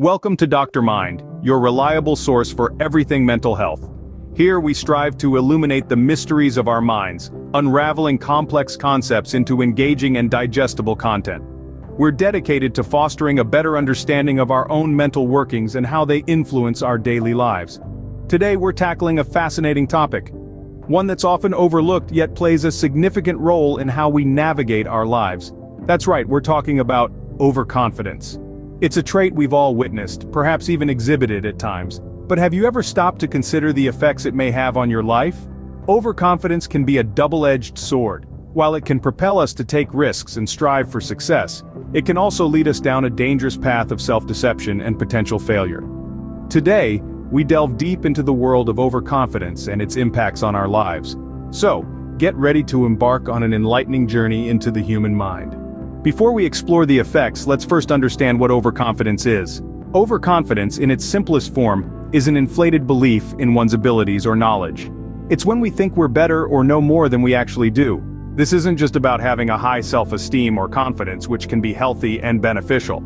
Welcome to Dr. Mind, your reliable source for everything mental health. Here we strive to illuminate the mysteries of our minds, unraveling complex concepts into engaging and digestible content. We're dedicated to fostering a better understanding of our own mental workings and how they influence our daily lives. Today we're tackling a fascinating topic, one that's often overlooked yet plays a significant role in how we navigate our lives. That's right, we're talking about overconfidence. It's a trait we've all witnessed, perhaps even exhibited at times. But have you ever stopped to consider the effects it may have on your life? Overconfidence can be a double-edged sword. While it can propel us to take risks and strive for success, it can also lead us down a dangerous path of self-deception and potential failure. Today, we delve deep into the world of overconfidence and its impacts on our lives. So, get ready to embark on an enlightening journey into the human mind. Before we explore the effects, let's first understand what overconfidence is. Overconfidence, in its simplest form, is an inflated belief in one's abilities or knowledge. It's when we think we're better or know more than we actually do. This isn't just about having a high self-esteem or confidence, which can be healthy and beneficial.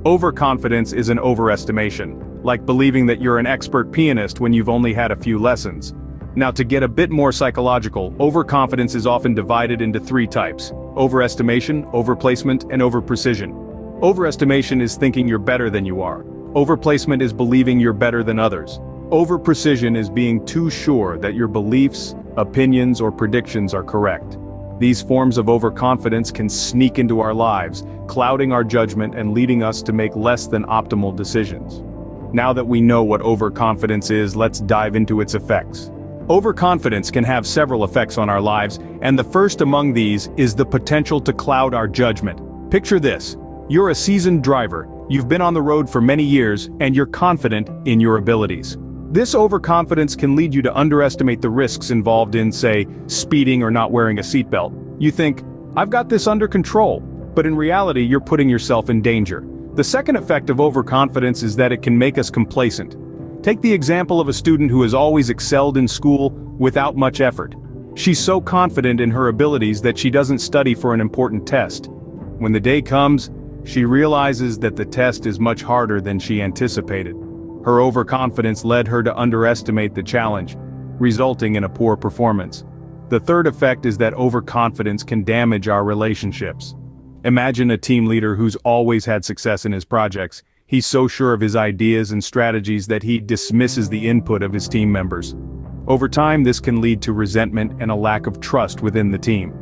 Overconfidence is an overestimation, like believing that you're an expert pianist when you've only had a few lessons. Now, to get a bit more psychological, overconfidence is often divided into three types: overestimation, overplacement, and overprecision. Overestimation is thinking you're better than you are. Overplacement is believing you're better than others. Overprecision is being too sure that your beliefs, opinions, or predictions are correct. These forms of overconfidence can sneak into our lives, clouding our judgment and leading us to make less than optimal decisions. Now that we know what overconfidence is, let's dive into its effects. Overconfidence can have several effects on our lives, and the first among these is the potential to cloud our judgment. Picture this: you're a seasoned driver, you've been on the road for many years, and you're confident in your abilities. This overconfidence can lead you to underestimate the risks involved in, say, speeding or not wearing a seatbelt. You think, "I've got this under control," but in reality you're putting yourself in danger. The second effect of overconfidence is that it can make us complacent. Take the example of a student who has always excelled in school without much effort. She's so confident in her abilities that she doesn't study for an important test. When the day comes, she realizes that the test is much harder than she anticipated. Her overconfidence led her to underestimate the challenge, resulting in a poor performance. The third effect is that overconfidence can damage our relationships. Imagine a team leader who's always had success in his projects. He's so sure of his ideas and strategies that he dismisses the input of his team members. Over time, this can lead to resentment and a lack of trust within the team.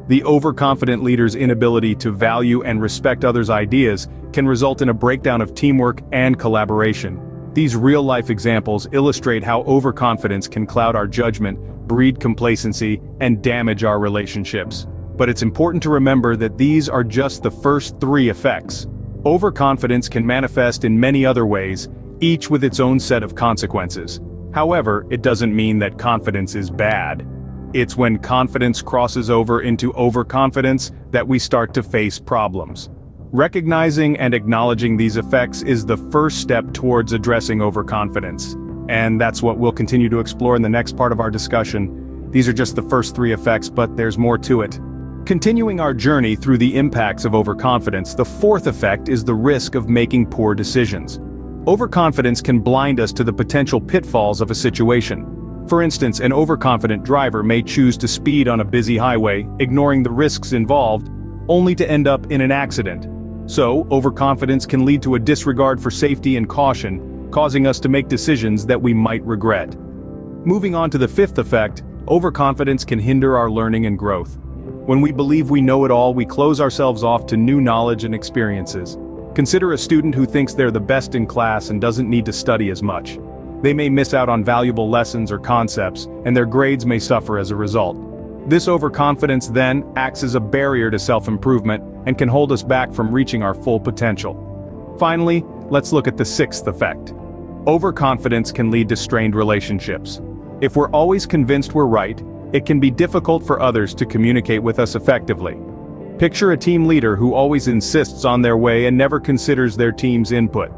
The overconfident leader's inability to value and respect others' ideas can result in a breakdown of teamwork and collaboration. These real-life examples illustrate how overconfidence can cloud our judgment, breed complacency, and damage our relationships. But it's important to remember that these are just the first three effects. Overconfidence can manifest in many other ways, each with its own set of consequences. However, it doesn't mean that confidence is bad. It's when confidence crosses over into overconfidence that we start to face problems. Recognizing and acknowledging these effects is the first step towards addressing overconfidence. And that's what we'll continue to explore in the next part of our discussion. These are just the first three effects, but there's more to it. Continuing our journey through the impacts of overconfidence, the fourth effect is the risk of making poor decisions. Overconfidence can blind us to the potential pitfalls of a situation. For instance, an overconfident driver may choose to speed on a busy highway, ignoring the risks involved, only to end up in an accident. So, overconfidence can lead to a disregard for safety and caution, causing us to make decisions that we might regret. Moving on to the fifth effect, overconfidence can hinder our learning and growth. When we believe we know it all, we close ourselves off to new knowledge and experiences. Consider a student who thinks they're the best in class and doesn't need to study as much. They may miss out on valuable lessons or concepts, and their grades may suffer as a result. This overconfidence then acts as a barrier to self-improvement and can hold us back from reaching our full potential. Finally, let's look at the sixth effect. Overconfidence can lead to strained relationships. If we're always convinced we're right, it can be difficult for others to communicate with us effectively. Picture a team leader who always insists on their way and never considers their team's input.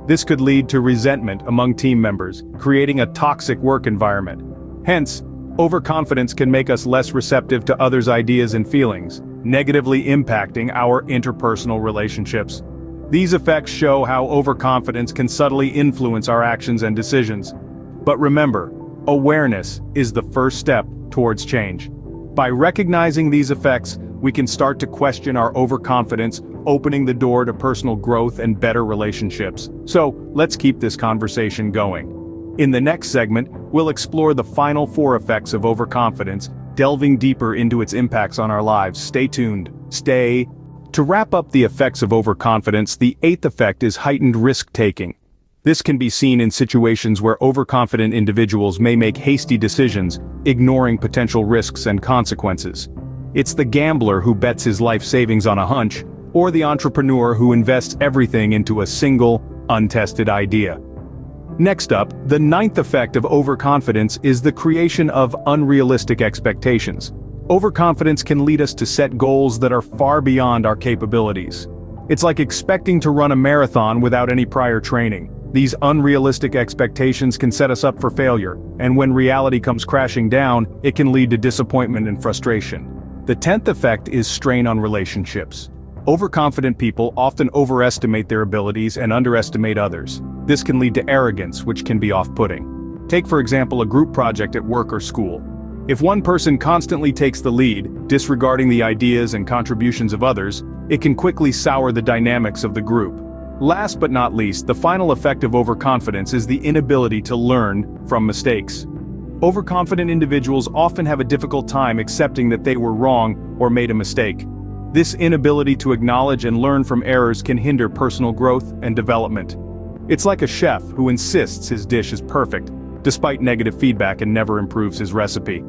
This could lead to resentment among team members, creating a toxic work environment. Hence, overconfidence can make us less receptive to others' ideas and feelings, negatively impacting our interpersonal relationships. These effects show how overconfidence can subtly influence our actions and decisions. But remember, awareness is the first step towards change. By recognizing these effects, we can start to question our overconfidence, opening the door to personal growth and better relationships. So, let's keep this conversation going. In the next segment, we'll explore the final 4 effects of overconfidence, delving deeper into its impacts on our lives. Stay tuned. To wrap up the effects of overconfidence, the 8th effect is heightened risk-taking. This can be seen in situations where overconfident individuals may make hasty decisions, ignoring potential risks and consequences. It's the gambler who bets his life savings on a hunch, or the entrepreneur who invests everything into a single, untested idea. Next up, the 9th effect of overconfidence is the creation of unrealistic expectations. Overconfidence can lead us to set goals that are far beyond our capabilities. It's like expecting to run a marathon without any prior training. These unrealistic expectations can set us up for failure, and when reality comes crashing down, it can lead to disappointment and frustration. The 10th effect is strain on relationships. Overconfident people often overestimate their abilities and underestimate others. This can lead to arrogance, which can be off-putting. Take for example a group project at work or school. If one person constantly takes the lead, disregarding the ideas and contributions of others, it can quickly sour the dynamics of the group. Last but not least, the final effect of overconfidence is the inability to learn from mistakes. Overconfident individuals often have a difficult time accepting that they were wrong or made a mistake. This inability to acknowledge and learn from errors can hinder personal growth and development. It's like a chef who insists his dish is perfect, despite negative feedback, and never improves his recipe.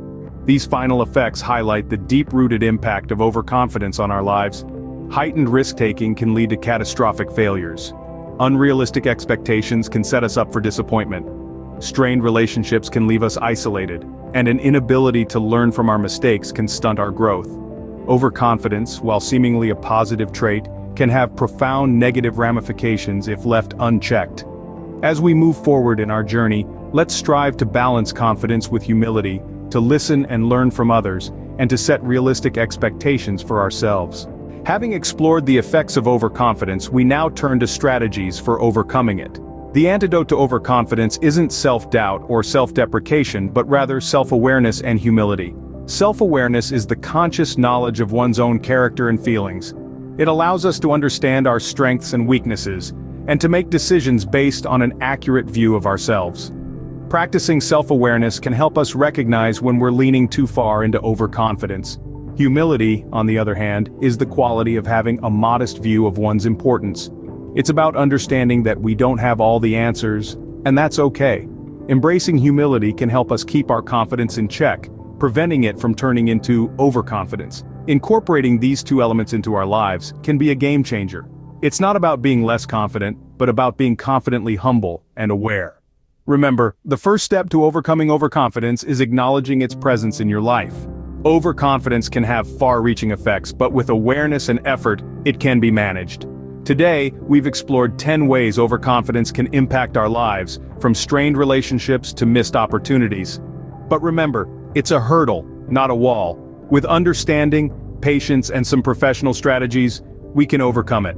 These final effects highlight the deep-rooted impact of overconfidence on our lives. Heightened risk-taking can lead to catastrophic failures. Unrealistic expectations can set us up for disappointment. Strained relationships can leave us isolated, and an inability to learn from our mistakes can stunt our growth. Overconfidence, while seemingly a positive trait, can have profound negative ramifications if left unchecked. As we move forward in our journey, let's strive to balance confidence with humility, to listen and learn from others, and to set realistic expectations for ourselves. Having explored the effects of overconfidence, we now turn to strategies for overcoming it. The antidote to overconfidence isn't self-doubt or self-deprecation, but rather self-awareness and humility. Self-awareness is the conscious knowledge of one's own character and feelings. It allows us to understand our strengths and weaknesses, and to make decisions based on an accurate view of ourselves. Practicing self-awareness can help us recognize when we're leaning too far into overconfidence. Humility, on the other hand, is the quality of having a modest view of one's importance. It's about understanding that we don't have all the answers, and that's okay. Embracing humility can help us keep our confidence in check, preventing it from turning into overconfidence. Incorporating these 2 elements into our lives can be a game changer. It's not about being less confident, but about being confidently humble and aware. Remember, the first step to overcoming overconfidence is acknowledging its presence in your life. Overconfidence can have far-reaching effects, but with awareness and effort, it can be managed. Today, we've explored 10 ways overconfidence can impact our lives, from strained relationships to missed opportunities. But remember, it's a hurdle, not a wall. With understanding, patience, and some professional strategies, we can overcome it.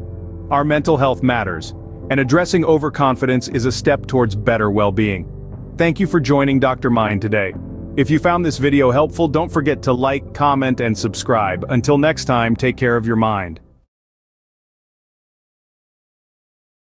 Our mental health matters, and addressing overconfidence is a step towards better well-being. Thank you for joining Dr. Mind today. If you found this video helpful, don't forget to like, comment, and subscribe. Until next time, take care of your mind.